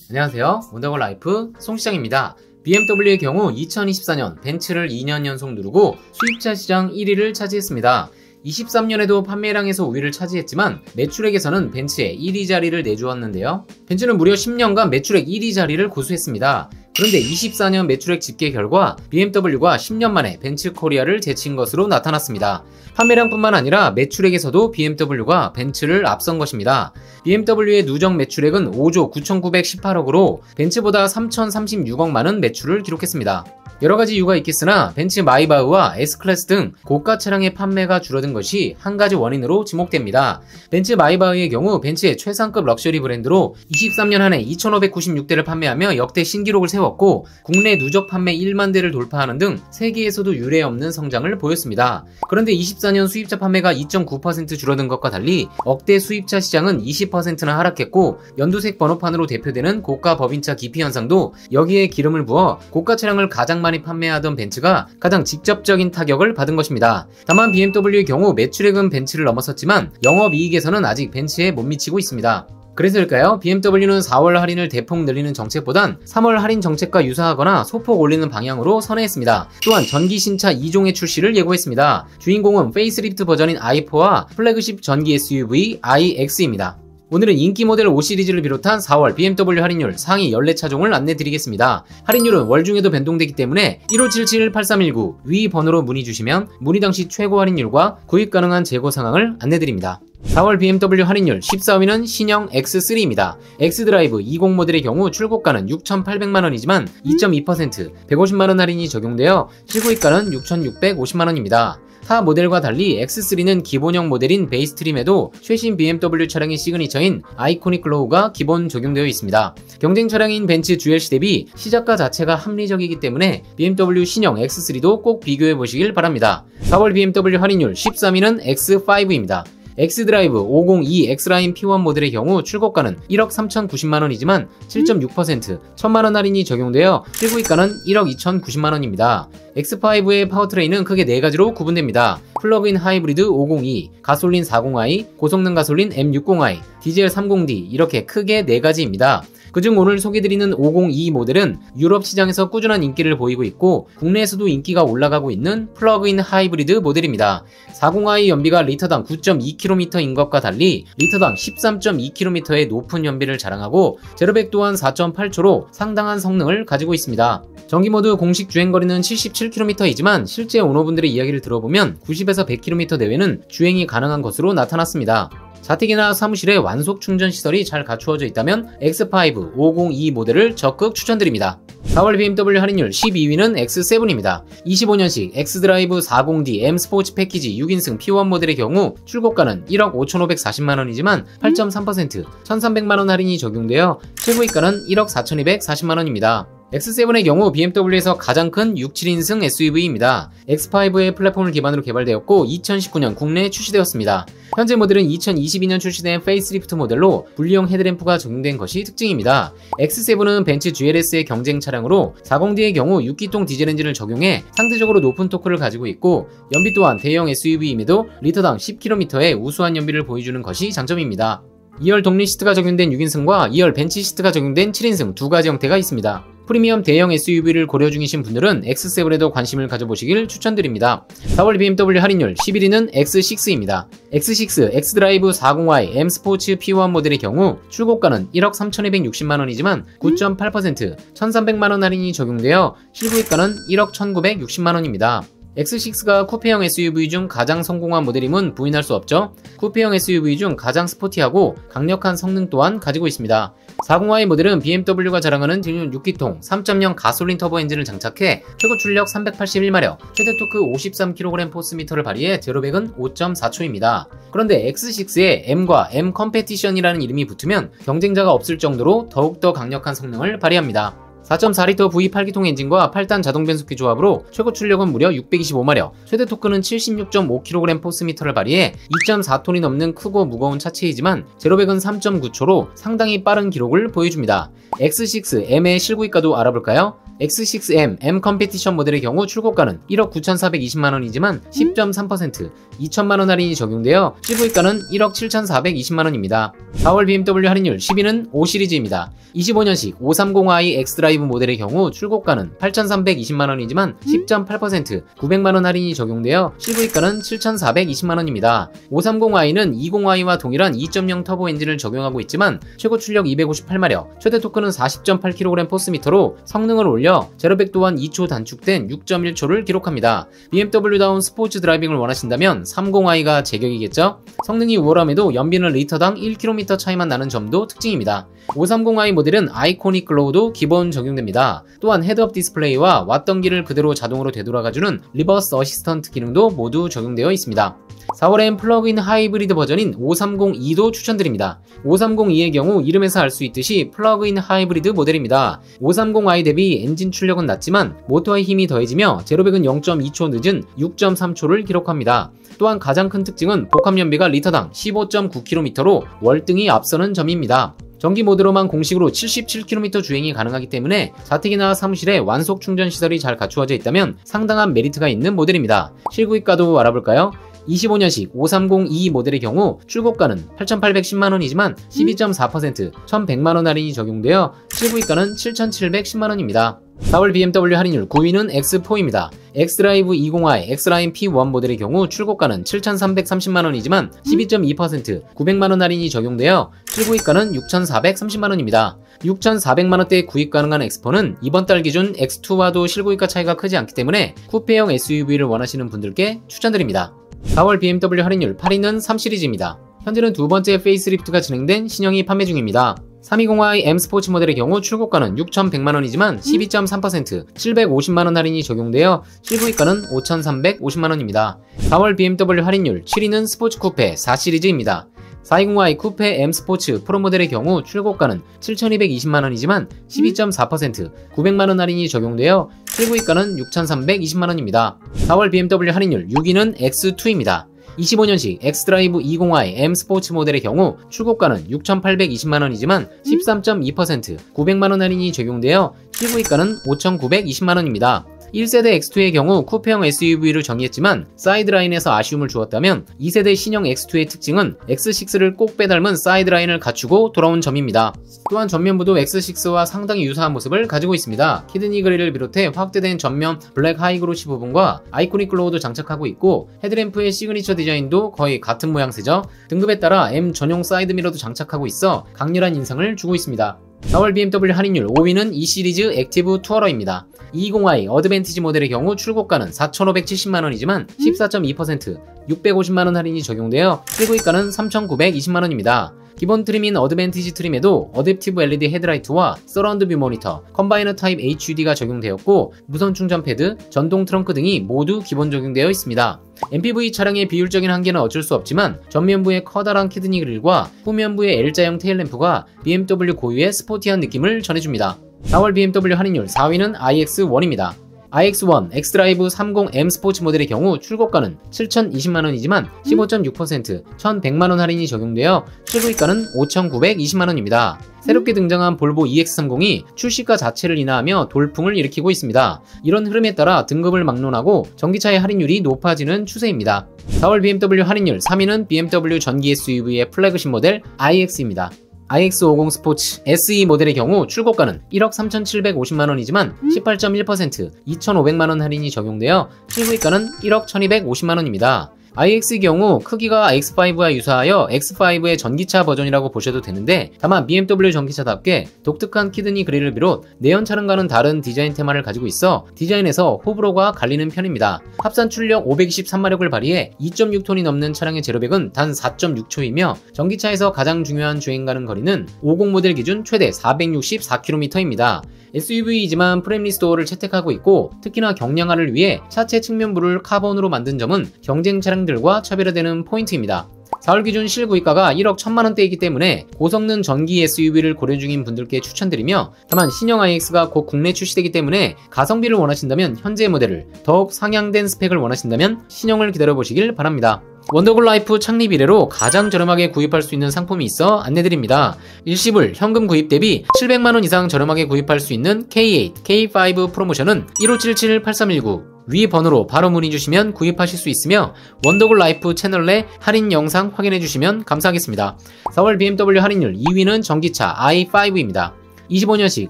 안녕하세요. 원더걸 라이프 송시장입니다. BMW의 경우 2024년 벤츠를 2년 연속 누르고 수입차 시장 1위를 차지했습니다. 23년에도 판매량에서 우위를 차지했지만 매출액에서는 벤츠의 1위 자리를 내주었는데요. 벤츠는 무려 10년간 매출액 1위 자리를 고수했습니다. 그런데 24년 매출액 집계 결과 BMW가 10년 만에 벤츠 코리아를 제친 것으로 나타났습니다. 판매량뿐만 아니라 매출액에서도 BMW가 벤츠를 앞선 것입니다. BMW의 누적 매출액은 5조 9,918억으로 벤츠보다 3,036억만원 매출을 기록했습니다. 여러가지 이유가 있겠으나 벤츠 마이바흐와 S클래스 등 고가 차량의 판매가 줄어든 것이 한 가지 원인으로 지목됩니다. 벤츠 마이바흐의 경우 벤츠의 최상급 럭셔리 브랜드로 23년 한 해 2,596대를 판매하며 역대 신기록을 세웠고 국내 누적 판매 1만 대를 돌파하는 등 세계에서도 유례없는 성장을 보였습니다. 그런데 24년 수입차 판매가 2.9% 줄어든 것과 달리 억대 수입차 시장은 20%나 하락했고 연두색 번호판으로 대표되는 고가 법인차 기피 현상도 여기에 기름을 부어 고가 차량을 가장 많이 판매하던 벤츠가 가장 직접적인 타격을 받은 것입니다. 다만 BMW의 경우 매출액은 벤츠를 넘어섰지만 영업이익에서는 아직 벤츠에 못 미치고 있습니다. 그래서일까요? BMW는 4월 할인을 대폭 늘리는 정책보단 3월 할인 정책과 유사하거나 소폭 올리는 방향으로 선회했습니다. 또한 전기 신차 2종의 출시를 예고했습니다. 주인공은 페이스리프트 버전인 i4와 플래그십 전기 SUV iX입니다. 오늘은 인기 모델 5 시리즈를 비롯한 4월 BMW 할인율 상위 14차종을 안내드리겠습니다. 할인율은 월중에도 변동되기 때문에 1577-8319 위 번호로 문의 주시면 문의 당시 최고 할인율과 구입 가능한 재고 상황을 안내드립니다. 4월 BMW 할인율 14위는 신형 X3입니다. X드라이브 20 모델의 경우 출고가는 6,800만원이지만 2.2% 150만원 할인이 적용되어 실구입가는 6,650만원입니다. 타 모델과 달리 X3는 기본형 모델인 베이스 트림에도 최신 BMW 차량의 시그니처인 아이코닉 글로우가 기본 적용되어 있습니다. 경쟁 차량인 벤츠 GLC 대비 시작가 자체가 합리적이기 때문에 BMW 신형 X3도 꼭 비교해 보시길 바랍니다. 4월 BMW 할인율 13위는 X5입니다. X드라이브 502 X라인 P1 모델의 경우 출고가는 1억 3,090만원이지만 7.6% 1,000만원 할인이 적용되어 실구입가는 1억 2,090만원입니다. X5의 파워트레인은 크게 4가지로 구분됩니다. 플러그인 하이브리드 502, 가솔린 40i, 고성능 가솔린 M60i, 디젤 30D 이렇게 크게 4가지입니다. 그중 오늘 소개드리는 502 모델은 유럽 시장에서 꾸준한 인기를 보이고 있고 국내에서도 인기가 올라가고 있는 플러그인 하이브리드 모델입니다. 40i 연비가 리터당 9.2km인 것과 달리 리터당 13.2km의 높은 연비를 자랑하고 제로백 또한 4.8초로 상당한 성능을 가지고 있습니다. 전기모드 공식 주행거리는 77km이지만 실제 오너분들의 이야기를 들어보면 90에서 100km 내외는 주행이 가능한 것으로 나타났습니다. 자택이나 사무실에 완속 충전 시설이 잘 갖추어져 있다면 X5 502 모델을 적극 추천드립니다. 4월 BMW 할인율 12위는 X7입니다. 25년식 X드라이브 40D M 스포츠 패키지 6인승 P1 모델의 경우 출고가는 1억 5,540만원이지만 8.3% 1,300만원 할인이 적용되어 최고입가는 1억 4,240만원입니다. X7의 경우 BMW에서 가장 큰 67인승 SUV입니다. X5의 플랫폼을 기반으로 개발되었고 2019년 국내에 출시되었습니다. 현재 모델은 2022년 출시된 페이스리프트 모델로 분리형 헤드램프가 적용된 것이 특징입니다. X7은 벤츠 GLS의 경쟁 차량으로 40D의 경우 6기통 디젤 엔진을 적용해 상대적으로 높은 토크를 가지고 있고 연비 또한 대형 SUV임에도 리터당 10km의 우수한 연비를 보여주는 것이 장점입니다. 2열 독립 시트가 적용된 6인승과 2열 벤치 시트가 적용된 7인승 두 가지 형태가 있습니다. 프리미엄 대형 SUV를 고려 중이신 분들은 X7에도 관심을 가져보시길 추천드립니다. 4월 BMW 할인율 11위는 X6입니다. X6 X드라이브 40i M 스포츠 P1 모델의 경우 출고가는 1억 3,260만원이지만 9.8% 1,300만원 할인이 적용되어 실구입가는 1억 1,960만원입니다. X6가 쿠페형 SUV 중 가장 성공한 모델임은 부인할 수 없죠. 쿠페형 SUV 중 가장 스포티하고 강력한 성능 또한 가지고 있습니다. 40i 모델은 BMW가 자랑하는 6기통 3.0 가솔린 터보 엔진을 장착해 최고 출력 381마력, 최대 토크 53kgm/m를 발휘해 제로백은 5.4초입니다. 그런데 X6에 M과 M 컴페티션이라는 이름이 붙으면 경쟁자가 없을 정도로 더욱더 강력한 성능을 발휘합니다. 4.4L V8기통 엔진과 8단 자동 변속기 조합으로 최고 출력은 무려 625마력, 최대 토크는 76.5kgm/m를 발휘해 2.4톤이 넘는 크고 무거운 차체이지만 제로백은 3.9초로 상당히 빠른 기록을 보여줍니다. X6M의 실구입가도 알아볼까요? X6M M 컴피티션 모델의 경우 출고가는 1억 9,420만원이지만 10.3% 2천만원 할인이 적용되어 CV가는 1억 7,420만원입니다. 4월 BMW 할인율 10위는 5시리즈입니다. 25년식 530i X드라이브 모델의 경우 출고가는 8,320만원이지만 10.8% 900만원 할인이 적용되어 CV가는 7,420만원입니다. 530i는 20i와 동일한 2.0 터보 엔진을 적용하고 있지만 최고 출력 258마력, 최대 토크는 40.8kg 포스미터로 성능을 올려 제로백 또한 2초 단축된 6.1초를 기록합니다. BMW다운 스포츠 드라이빙을 원하신다면 30i가 제격이겠죠? 성능이 우월함에도 연비는 리터당 1km 차이만 나는 점도 특징입니다. 530i 모델은 아이코닉 글로우도 기본 적용됩니다. 또한 헤드업 디스플레이와 왔던 길을 그대로 자동으로 되돌아가주는 리버스 어시스턴트 기능도 모두 적용되어 있습니다. 4월엔 플러그인 하이브리드 버전인 530e도 추천드립니다. 530e의 경우 이름에서 알 수 있듯이 플러그인 하이브리드 모델입니다. 530i 대비 엔진 출력은 낮지만 모터의 힘이 더해지며 제로백은 0.2초 늦은 6.3초를 기록합니다. 또한 가장 큰 특징은 복합 연비가 리터당 15.9km로 월등히 앞서는 점입니다. 전기 모드로만 공식으로 77km 주행이 가능하기 때문에 자택이나 사무실에 완속 충전 시설이 잘 갖추어져 있다면 상당한 메리트가 있는 모델입니다. 실구입가도 알아볼까요? 25년식 530e 모델의 경우 출고가는 8,810만원이지만 12.4% 1,100만원 할인이 적용되어 실구입가는 7,710만원입니다. 4월 BMW 할인율 9위는 X4입니다. X드라이브 20i X라인 P1 모델의 경우 출고가는 7,330만원이지만 12.2% 900만원 할인이 적용되어 실구입가는 6,430만원입니다. 6,400만원대에 구입 가능한 X4는 이번 달 기준 X2와도 실구입가 차이가 크지 않기 때문에 쿠페형 SUV를 원하시는 분들께 추천드립니다. 4월 BMW 할인율 8위는 3시리즈입니다. 현재는 두 번째 페이스리프트가 진행된 신형이 판매 중입니다. 320i M 스포츠 모델의 경우 출고가는 6,100만원이지만 12.3% 750만원 할인이 적용되어 실구입가는 5,350만원입니다. 4월 BMW 할인율 7위는 스포츠 쿠페 4시리즈입니다. 420i 쿠페 M 스포츠 프로 모델의 경우 출고가는 7,220만원이지만 12.4% 900만원 할인이 적용되어 실구입가는 6,320만원입니다. 4월 BMW 할인율 6위는 X2입니다. 25년식 X드라이브 20i M 스포츠 모델의 경우 출고가는 6,820만원이지만 13.2% 900만원 할인이 적용되어 실구입가는 5,920만원입니다. 1세대 X2의 경우 쿠페형 SUV를 정의했지만 사이드라인에서 아쉬움을 주었다면 2세대 신형 X2의 특징은 X6를 꼭 빼닮은 사이드라인을 갖추고 돌아온 점입니다. 또한 전면부도 X6와 상당히 유사한 모습을 가지고 있습니다. 키드니 그릴을 비롯해 확대된 전면 블랙 하이그로시 부분과 아이코닉 글로우도 장착하고 있고 헤드램프의 시그니처 디자인도 거의 같은 모양새죠. 등급에 따라 M 전용 사이드미러도 장착하고 있어 강렬한 인상을 주고 있습니다. 4월 BMW 할인율 5위는 E 시리즈 액티브 투어러입니다. 220i 어드밴티지 모델의 경우 출고가는 4,570만원이지만 14.2% 650만원 할인이 적용되어 실구입가는 3,920만원입니다. 기본 트림인 어드밴티지 트림에도 어댑티브 LED 헤드라이트와 서라운드 뷰 모니터, 컴바이너 타입 HUD가 적용되었고 무선 충전 패드, 전동 트렁크 등이 모두 기본 적용되어 있습니다. MPV 차량의 비율적인 한계는 어쩔 수 없지만 전면부의 커다란 키드니 그릴과 후면부의 L자형 테일램프가 BMW 고유의 스포티한 느낌을 전해줍니다. 4월 BMW 할인율 4위는 iX1입니다. iX1 X드라이브 30M 스포츠 모델의 경우 출고가는 7,020만원이지만 15.6% 1,100만원 할인이 적용되어 실구입가는 5,920만원입니다. 새롭게 등장한 볼보 EX30이 출시가 자체를 인하하며 돌풍을 일으키고 있습니다. 이런 흐름에 따라 등급을 막론하고 전기차의 할인율이 높아지는 추세입니다. 4월 BMW 할인율 3위는 BMW 전기 SUV의 플래그십 모델 iX입니다. iX50 스포츠 SE 모델의 경우 출고가는 1억 3,750만원이지만 18.1% 2,500만원 할인이 적용되어 실구입가는 1억 1,250만원입니다. iX의 경우 크기가 X5와 유사하여 X5의 전기차 버전이라고 보셔도 되는데 다만 BMW 전기차답게 독특한 키드니 그릴을 비롯 내연 차량과는 다른 디자인 테마를 가지고 있어 디자인에서 호불호가 갈리는 편입니다. 합산 출력 523마력을 발휘해 2.6톤이 넘는 차량의 제로백은 단 4.6초이며 전기차에서 가장 중요한 주행 가능 거리는 50 모델 기준 최대 464km입니다. SUV이지만 프레임리스 도어를 채택하고 있고 특히나 경량화를 위해 차체 측면부를 카본으로 만든 점은 경쟁 차량들과 차별화되는 포인트입니다. 4월 기준 실구입가가 1억 1,000만원대이기 때문에 고성능 전기 SUV를 고려 중인 분들께 추천드리며, 다만 신형 iX가 곧 국내 출시되기 때문에 가성비를 원하신다면 현재 모델을, 더욱 상향된 스펙을 원하신다면 신형을 기다려보시길 바랍니다. 원더골 라이프 창립 이래로 가장 저렴하게 구입할 수 있는 상품이 있어 안내드립니다. 일시불 현금 구입 대비 700만원 이상 저렴하게 구입할 수 있는 K8, K5 프로모션은 1577-8319 위 번호로 바로 문의 주시면 구입하실 수 있으며, 원더골 라이프 채널 내 할인 영상 확인해 주시면 감사하겠습니다. 4월 BMW 할인율 2위는 전기차 i5입니다. 25년식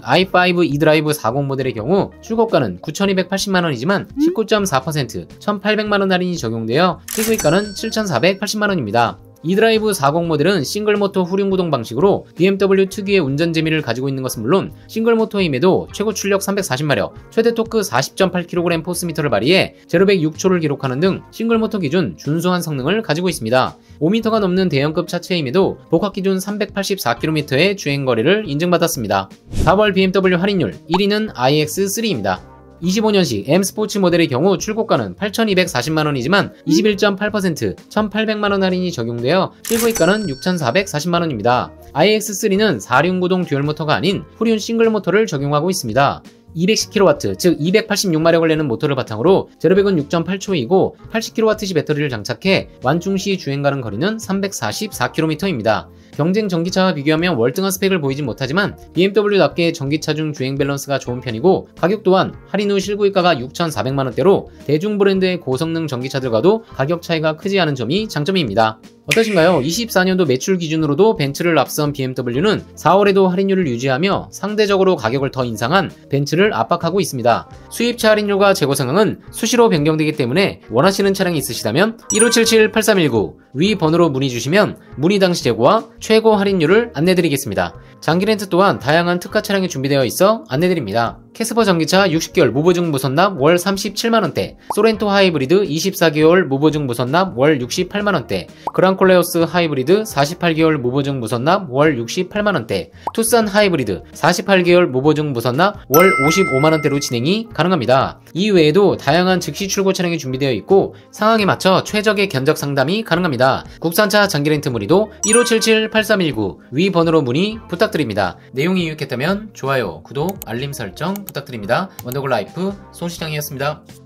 i5 e드라이브 40 모델의 경우 출고가는 9,280만원이지만 19.4% 1,800만원 할인이 적용되어 실구입가는 7,480만원입니다. e드라이브 40 모델은 싱글모터 후륜구동 방식으로 BMW 특유의 운전 재미를 가지고 있는 것은 물론 싱글모터임에도 최고 출력 340마력, 최대 토크 40.8kg 포스미터를 발휘해 0-100 6초를 기록하는 등 싱글모터 기준 준수한 성능을 가지고 있습니다. 5m가 넘는 대형급 차체임에도 복합 기준 384km의 주행거리를 인증받았습니다. 4월 BMW 할인율 1위는 iX3입니다. 25년식 M 스포츠 모델의 경우 출고가는 8,240만원이지만 21.8% 1,800만원 할인이 적용되어 실구입가는 6,440만원입니다. iX3는 4륜구동 듀얼모터가 아닌 후륜 싱글모터를 적용하고 있습니다. 210kW, 즉 286마력을 내는 모터를 바탕으로 0-100은 6.8초이고 80kWh 배터리를 장착해 완충시 주행가는 거리는 344km입니다. 경쟁 전기차와 비교하면 월등한 스펙을 보이진 못하지만 BMW답게 전기차 중 주행 밸런스가 좋은 편이고, 가격 또한 할인 후 실구입가가 6,400만원대로 대중 브랜드의 고성능 전기차들과도 가격 차이가 크지 않은 점이 장점입니다. 어떠신가요? 24년도 매출 기준으로도 벤츠를 앞선 BMW는 4월에도 할인율을 유지하며 상대적으로 가격을 더 인상한 벤츠를 압박하고 있습니다. 수입차 할인율과 재고 상황은 수시로 변경되기 때문에 원하시는 차량이 있으시다면 1577-8319 위 번호로 문의 주시면 문의 당시 재고와 최고 할인율을 안내드리겠습니다. 장기 렌트 또한 다양한 특가 차량이 준비되어 있어 안내드립니다. 캐스퍼 전기차 60개월 무보증 무선납 월 37만원대, 소렌토 하이브리드 24개월 무보증 무선납 월 68만원대, 그랑콜레오스 하이브리드 48개월 무보증 무선납 월 68만원대, 투싼 하이브리드 48개월 무보증 무선납 월 55만원대로 진행이 가능합니다. 이외에도 다양한 즉시 출고 차량이 준비되어 있고 상황에 맞춰 최적의 견적 상담이 가능합니다. 국산차 장기 렌트 문의도 1577-8319 위 번호로 문의 부탁드립니다. 내용이 유익했다면 좋아요, 구독, 알림 설정 부탁드립니다. 원더골 라이프 송시장이었습니다.